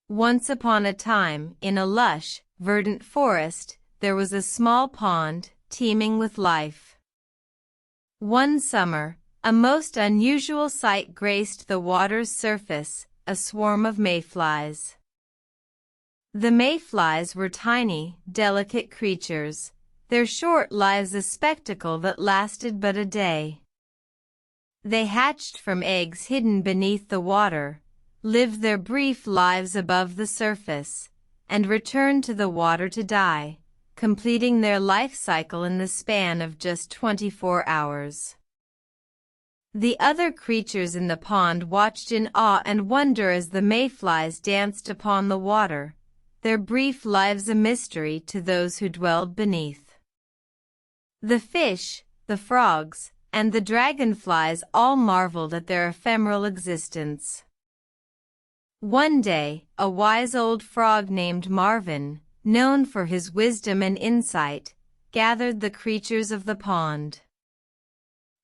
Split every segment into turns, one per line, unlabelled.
Once upon a time, in a lush, verdant forest, there was a small pond, teeming with life. One summer, a most unusual sight graced the water's surface, a swarm of mayflies. The mayflies were tiny, delicate creatures, their short lives a spectacle that lasted but a day. They hatched from eggs hidden beneath the water, lived their brief lives above the surface, and returned to the water to die, completing their life cycle in the span of just 24 hours. The other creatures in the pond watched in awe and wonder as the mayflies danced upon the water, their brief lives a mystery to those who dwelled beneath. The fish, the frogs, and the dragonflies all marveled at their ephemeral existence. One day, a wise old frog named Marvin, known for his wisdom and insight, gathered the creatures of the pond.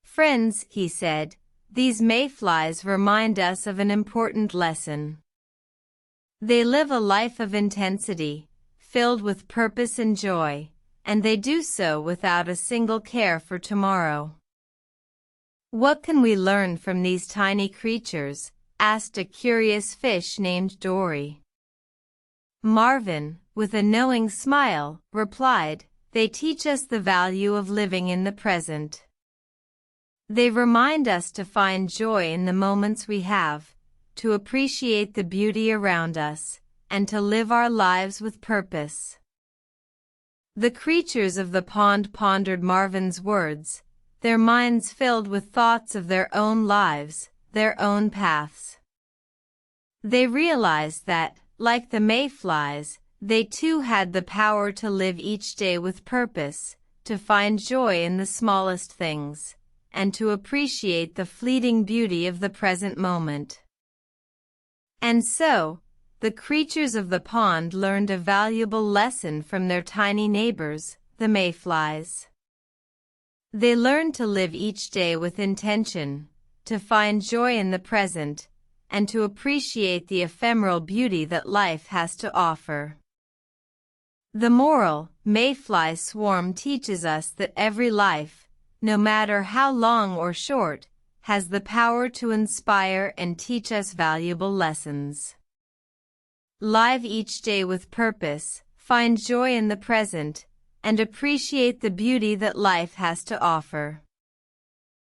"Friends," he said, "these mayflies remind us of an important lesson. They live a life of intensity, filled with purpose and joy, and they do so without a single care for tomorrow. What can we learn from these tiny creatures?" asked a curious fish named Dory. Marvin, with a knowing smile, replied, "They teach us the value of living in the present. They remind us to find joy in the moments we have, to appreciate the beauty around us, and to live our lives with purpose." The creatures of the pond pondered Marvin's words, their minds filled with thoughts of their own lives, their own paths. They realized that, like the mayflies, they too had the power to live each day with purpose, to find joy in the smallest things, and to appreciate the fleeting beauty of the present moment. And so, the creatures of the pond learned a valuable lesson from their tiny neighbors, the mayflies. They learned to live each day with intention, to find joy in the present, and to appreciate the ephemeral beauty that life has to offer. The moral, Mayfly swarm teaches us that every life, no matter how long or short, has the power to inspire and teach us valuable lessons. Live each day with purpose, find joy in the present, and appreciate the beauty that life has to offer.